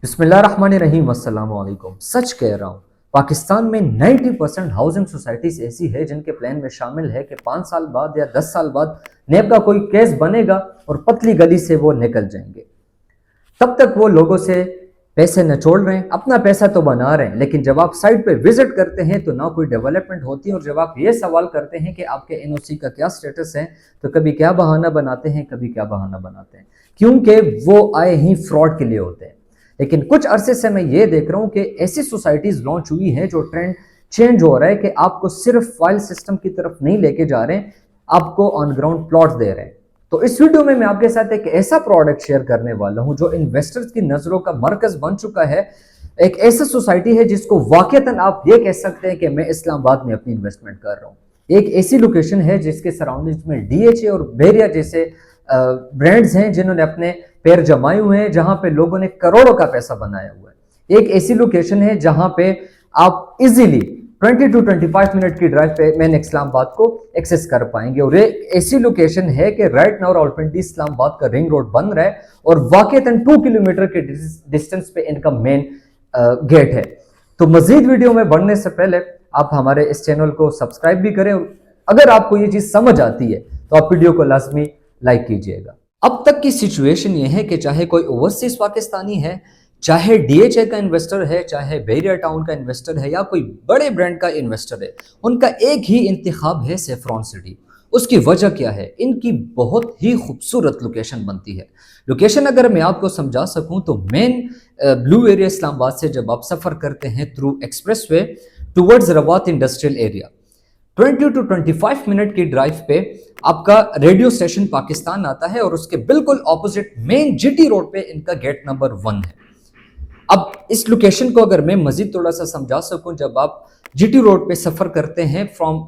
बिस्मिल्लाहिर्रहमानिर्रहीम, अस्सलाम वालेकुम। सच कह रहा हूँ, पाकिस्तान में 90% हाउसिंग सोसाइटीज ऐसी है जिनके प्लान में शामिल है कि 5 साल बाद या 10 साल बाद नेब का कोई केस बनेगा और पतली गली से वो निकल जाएंगे। तब तक वो लोगों से पैसे नचोड़ रहे हैं, अपना पैसा तो बना रहे हैं, लेकिन जब आप साइट पे विजिट करते हैं तो ना कोई डेवलपमेंट होती है। और जब आप ये सवाल करते हैं कि आपके एनओसी का क्या स्टेटस है, तो कभी क्या बहाना बनाते हैं, कभी क्या बहाना बनाते हैं, क्योंकि वो आए ही फ्रॉड के लिए होते हैं। लेकिन कुछ अरसे से मैं ये देख रहा हूँ कि ऐसी सोसाइटीज लॉन्च हुई हैं जो ट्रेंड चेंज हो रहा है कि आपको सिर्फ फाइल सिस्टम की तरफ नहीं लेके जा रहे हैं, आपको ऑन ग्राउंड प्लॉट्स दे रहे हैं। तो इस वीडियो में मैं आपके साथ एक ऐसा प्रोडक्ट शेयर करने वाला हूं जो इन्वेस्टर्स की नजरों का मरकज बन चुका है। एक ऐसा सोसाइटी है जिसको वाकईतन आप ये कह सकते हैं कि मैं इस्लामाबाद में अपनी इन्वेस्टमेंट कर रहा हूं। एक ऐसी लोकेशन है जिसके सराउंडिंग्स में डीएचए और बेरिया जैसे ब्रांड्स हैं जिन्होंने अपने पैर जमाए हुए हैं, जहां पे लोगों ने करोड़ों का पैसा बनाया हुआ है। एक ऐसी लोकेशन है जहां पे आप इजीली 20 to 25 मिनट की ड्राइव पे मैन इस्लामाबाद को एक्सेस कर पाएंगे। और ये ऐसी लोकेशन है कि राइट नाउ रावलपिंडी इस्लामाबाद का रिंग रोड बन रहा है और वाकईतन 2 किलोमीटर के डिस्टेंस पे इनका मेन गेट है। तो मजीद वीडियो में बढ़ने से पहले आप हमारे इस चैनल को सब्सक्राइब भी करें। अगर आपको ये चीज समझ आती है तो आप वीडियो को लाजमी लाइक कीजिएगा। अब तक की सिचुएशन ये है कि चाहे कोई ओवरसीज पाकिस्तानी है, चाहे डीएचए का इन्वेस्टर है, चाहे बेरिया टाउन का इन्वेस्टर है, या कोई बड़े ब्रांड का इन्वेस्टर है, उनका एक ही इंतखाब है सेफ्रॉन सिटी। उसकी वजह क्या है? इनकी बहुत ही खूबसूरत लोकेशन बनती है। लोकेशन अगर मैं आपको समझा सकूं तो मेन ब्लू एरिया इस्लामाबाद से जब आप सफर करते हैं through expressway towards Rawat industrial area, 20 to 25 minute की ड्राइव पे आपका रेडियो स्टेशन पाकिस्तान आता है और उसके बिल्कुल ऑपोजिट मेन जीटी रोड पे इनका गेट नंबर 1 है। अब इस लोकेशन को अगर मैं मजीद थोड़ा सा समझा सकूं, जब आप जीटी रोड पे सफर करते हैं फ्रॉम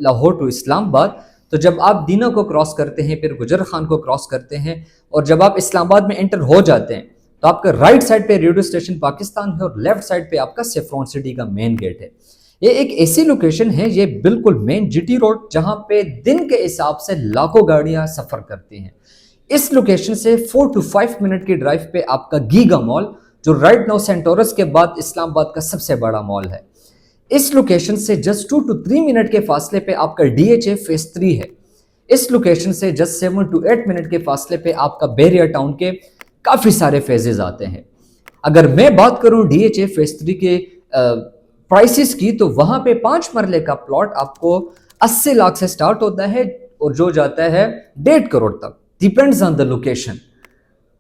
लाहौर टू इस्लामाबाद, तो जब आप दीना को क्रॉस करते हैं, फिर गुजर खान को क्रॉस करते हैं, और जब आप इस्लामाबाद में एंटर हो जाते हैं तो आपका राइट साइड पे रेडियो स्टेशन पाकिस्तान है और लेफ्ट साइड पे आपका सेफ्रॉन सिटी का मेन गेट है। ये एक ऐसी लोकेशन है, ये बिल्कुल मेन जीटी रोड, जहां पे दिन के हिसाब से लाखों गाड़ियां सफर करती हैं। इस लोकेशन से 4 to 5 मिनट की ड्राइव पे आपका गीगा मॉल, जो राइट नाउ सेंटोरस के बाद इस्लामाबाद का सबसे बड़ा मॉल है। इस लोकेशन से जस्ट 2 to 3 मिनट के फासले पे आपका डीएचए फेज 3 है। इस लोकेशन से जस्ट 7 to 8 मिनट के फासले पे आपका बेरिया टाउन के काफी सारे फेजेस आते हैं। अगर मैं बात करूं डीएचए फेज 3 के प्राइसेस की, तो वहां पे 5 मरले का प्लॉट आपको 80 लाख से स्टार्ट होता है और जो जाता है 1.5 करोड़ तक, डिपेंड्स ऑन द लोकेशन।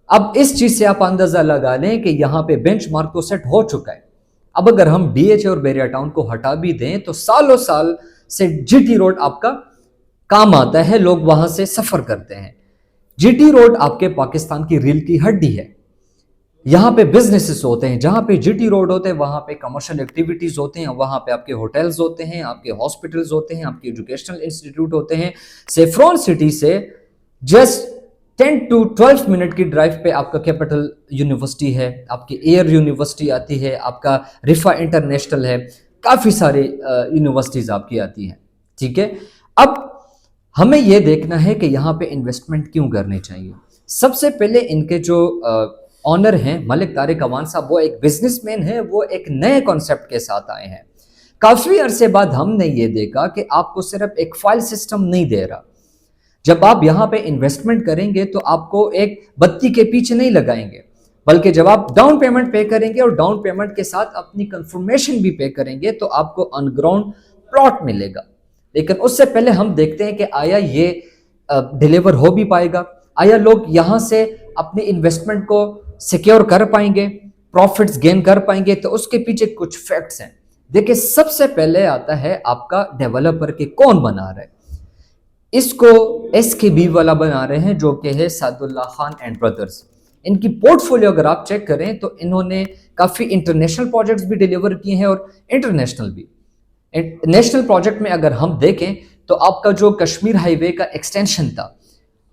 अब इस चीज से आप अंदाजा लगा लें कि यहाँ पे बेंचमार्क तो सेट हो चुका है। अब अगर हम डीएचए और बेरिया टाउन को हटा भी दें तो सालों साल से जीटी रोड आपका काम आता है, लोग वहां से सफर करते हैं। जीटी रोड आपके पाकिस्तान की रील की हड्डी है। यहाँ पे बिजनेसेस होते हैं, जहां पे जीटी रोड होते हैं वहां पे कमर्शियल एक्टिविटीज होते हैं, वहां पे आपके होटल्स होते हैं, आपके हॉस्पिटल्स होते हैं, आपके एजुकेशनल इंस्टीट्यूट होते हैं। सेफ्रॉन सिटी से जस्ट 10 to 12 मिनट की ड्राइव पे आपका कैपिटल यूनिवर्सिटी है, आपकी एयर यूनिवर्सिटी आती है, आपका रिफा इंटरनेशनल है, काफी सारे यूनिवर्सिटीज आपकी आती हैं। ठीक है, अब हमें यह देखना है कि यहाँ पे इन्वेस्टमेंट क्यों करनी चाहिए। सबसे पहले इनके जो ऑनर हैं मलिक तारिक अवान साहब, वो एक बिजनेसमैन है, वो एक नए कॉन्सेप्ट के साथ आए हैं। काफी अरसे बाद हमने ये देखा कि आपको सिर्फ एक फाइल सिस्टम नहीं दे रहा। जब आप यहाँ पे इन्वेस्टमेंट करेंगे तो आपको एक बत्ती के पीछे नहीं लगाएंगे, बल्कि जब आप डाउन पेमेंट पे करेंगे और डाउन पेमेंट के साथ अपनी कंफर्मेशन भी पे करेंगे तो आपको ऑन ग्राउंड प्लॉट मिलेगा। लेकिन उससे पहले हम देखते हैं कि आया ये डिलीवर हो भी पाएगा, आया लोग यहाँ से अपनी इन्वेस्टमेंट को सिक्योर कर पाएंगे, प्रॉफिट्स गेन कर पाएंगे। तो उसके पीछे कुछ फैक्ट्स हैं। देखिए, सबसे पहले आता है आपका डेवलपर के कौन बना रहा है। इसको एसकेबी वाला बना रहे हैं, जो कि है सादुल्ला खान एंड ब्रदर्स। इनकी पोर्टफोलियो अगर आप चेक करें तो इन्होंने काफी इंटरनेशनल प्रोजेक्ट्स भी डिलीवर किए हैं और इंटरनेशनल भी। नेशनल प्रोजेक्ट में अगर हम देखें तो आपका जो कश्मीर हाईवे का एक्सटेंशन था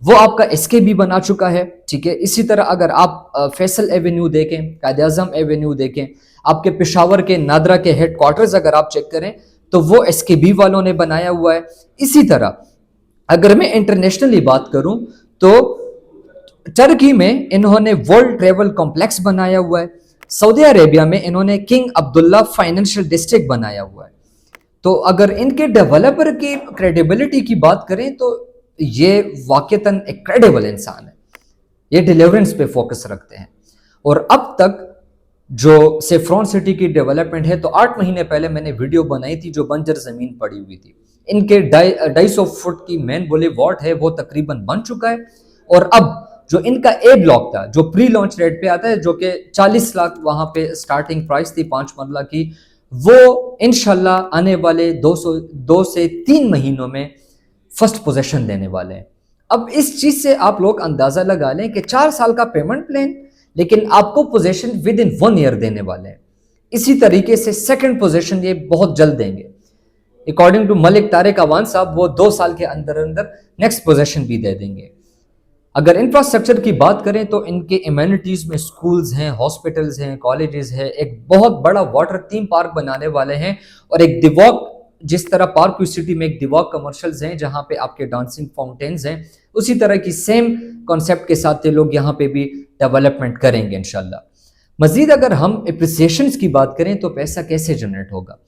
वो आपका एसकेबी बना चुका है। ठीक है, इसी तरह अगर आप फैसल एवेन्यू देखें, कायद-ए-आज़म एवेन्यू देखें, आपके पेशावर के नादरा के हेडक्वार्टर्स अगर आप चेक करें तो वो एसकेबी वालों ने बनाया हुआ है। इसी तरह अगर मैं इंटरनेशनली बात करूं तो टर्की में इन्होंने वर्ल्ड ट्रेवल कॉम्प्लेक्स बनाया हुआ है। सऊदी अरेबिया में इन्होंने किंग अब्दुल्ला फाइनेंशियल डिस्ट्रिक्ट बनाया हुआ है। तो अगर इनके डेवलपर की क्रेडिबिलिटी की बात करें तो ये वाकईतन एक क्रेडिबल इंसान है, ये डिलीवरेंस पे फोकस रखते हैं। और अब तक जो सेफ्रॉन सिटी की डेवलपमेंट है, तो 8 महीने पहले मैंने वीडियो बनाई थी जो बंजर जमीन पड़ी हुई थी, इनके 250 फुट की मेन बुलेवार्ड है वो तकरीबन बन चुका है। और अब जो इनका ए ब्लॉक था जो प्री लॉन्च रेट पे आता है, जो कि 40 लाख वहां पे स्टार्टिंग प्राइस थी 5 मरला की, वो इंशाल्लाह आने वाले 2 से 3 महीनों में फर्स्ट पोजीशन देने वाले हैं। अब इस चीज से आप लोग अंदाजा लगा लें कि 4 साल का पेमेंट प्लान, लेकिन आपको पोजीशन विद इन 1 ईयर देने वाले हैं। इसी तरीके से सेकंड पोजीशन ये बहुत जल्द देंगे। अकॉर्डिंग टू मलिक तारिक अवान साहब, वो 2 साल के अंदर अंदर नेक्स्ट पोजीशन भी दे देंगे। अगर इंफ्रास्ट्रक्चर की बात करें तो इनके इम्यूनिटीज में स्कूल्स हैं, हॉस्पिटल्स हैं, कॉलेजेस हैं, एक बहुत बड़ा वाटर थीम पार्क बनाने वाले हैं, और एक दिवॉक, जिस तरह पार्क की सिटी में एक दिवॉक कमर्शियल्स हैं जहां पे आपके डांसिंग फाउंटेन्स हैं, उसी तरह की सेम कॉन्सेप्ट के साथ ये लोग यहाँ पे भी डेवलपमेंट करेंगे इंशाल्लाह। मजीद अगर हम एप्रिसिएशन की बात करें तो पैसा कैसे जनरेट होगा,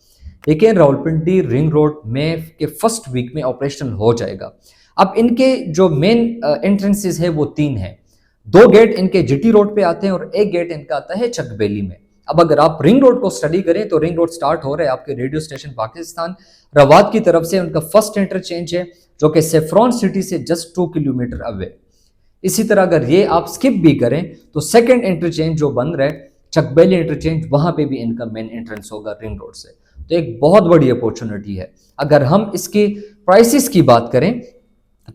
देखिए रावलपिंडी रिंग रोड में के फर्स्ट वीक में ऑपरेशनल हो जाएगा। अब इनके जो मेन एंट्रेंसेस है वो 3 हैं। 2 गेट इनके जीटी रोड पे आते हैं और एक गेट इनका आता है चकबेली में। अब अगर आप रिंग रोड को स्टडी करें तो रिंग रोड स्टार्ट हो रहा है आपके रेडियो स्टेशन पाकिस्तान रवाद की तरफ से, उनका फर्स्ट इंटरचेंज है जो कि सेफ्रॉन सिटी से जस्ट 2 किलोमीटर अवे। इसी तरह अगर ये आप स्किप भी करें तो सेकंड इंटरचेंज जो बन रहा है चकबेली इंटरचेंज, वहां पे भी इनका मेन एंट्रेंस होगा रिंग रोड से। तो एक बहुत बड़ी अपॉर्चुनिटी है। अगर हम इसकी प्राइसेस की बात करें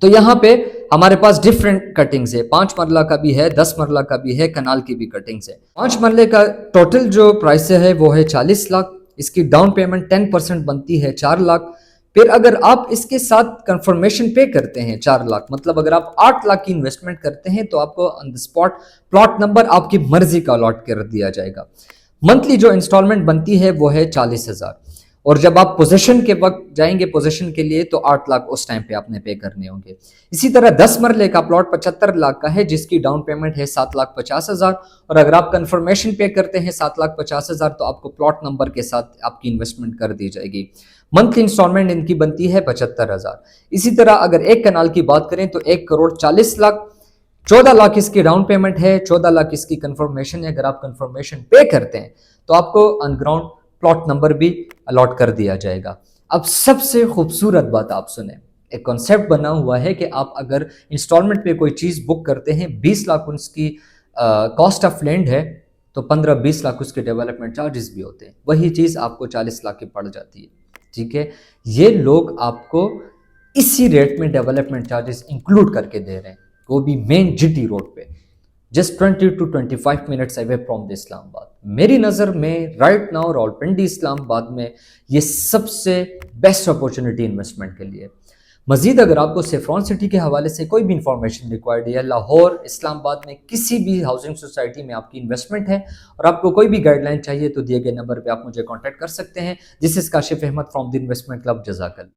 तो यहाँ पे हमारे पास डिफरेंट कटिंग्स है, 5 मरला का भी है, 10 मरला का भी है, कनाल की भी कटिंग्स है। 5 मरले का टोटल जो प्राइस है वो है 40 लाख। इसकी डाउन पेमेंट 10% बनती है 4 लाख। फिर अगर आप इसके साथ कंफर्मेशन पे करते हैं 4 लाख, मतलब अगर आप 8 लाख की इन्वेस्टमेंट करते हैं तो आपको on the spot plot number आपकी मर्जी का अलॉट कर दिया जाएगा। मंथली जो इंस्टॉलमेंट बनती है वो है 40,000। और जब आप पोजीशन के वक्त जाएंगे पोजीशन के लिए तो 8 लाख उस टाइम पे आपने पे करने होंगे। इसी तरह 10 मरले का प्लॉट 75 लाख का है जिसकी डाउन पेमेंट है 7,50,000, और अगर आप कंफर्मेशन पे करते हैं 7,50,000 तो आपको प्लॉट नंबर के साथ आपकी इन्वेस्टमेंट कर दी जाएगी। मंथली इंस्टॉलमेंट इनकी बनती है 75,000। इसी तरह अगर एक कनाल की बात करें तो 1,40,00,000, 14 लाख इसकी डाउन पेमेंट है, 14 लाख इसकी कंफर्मेशन है। अगर आप कंफर्मेशन पे करते हैं तो आपको अनग्राउंड प्लॉट नंबर भी अलॉट कर दिया जाएगा। अब सबसे खूबसूरत बात आप सुने, एक कॉन्सेप्ट बना हुआ है कि आप अगर इंस्टॉलमेंट पे कोई चीज़ बुक करते हैं, 20 लाख उसकी कॉस्ट ऑफ लैंड है, तो 15-20 लाख उसके डेवलपमेंट चार्जेस भी होते हैं। वही चीज़ आपको 40 लाख की पड़ जाती है। ठीक है, ये लोग आपको इसी रेट में डेवलपमेंट चार्जेस इंक्लूड करके दे रहे हैं, वो भी मेन जीटी रोड पे, just 20 to 25 minutes away from the Islamabad. मेरी नज़र में राइट नाउ रावलपिंडी इस्लामाबाद में ये सबसे बेस्ट अपॉर्चुनिटी इन्वेस्टमेंट के लिए। मजीद अगर आपको सेफ्रॉन सिटी के हवाले से कोई भी इंफॉर्मेशन रिक्वायर्ड है, लाहौर इस्लामाबाद में किसी भी हाउसिंग सोसाइटी में आपकी इन्वेस्टमेंट है और आपको कोई भी गाइडलाइन चाहिए तो दिए गए नंबर पर आप मुझे कॉन्टैक्ट कर सकते हैं। This is Kashif Ahmed from the investment club. जज़ाकल्लाह।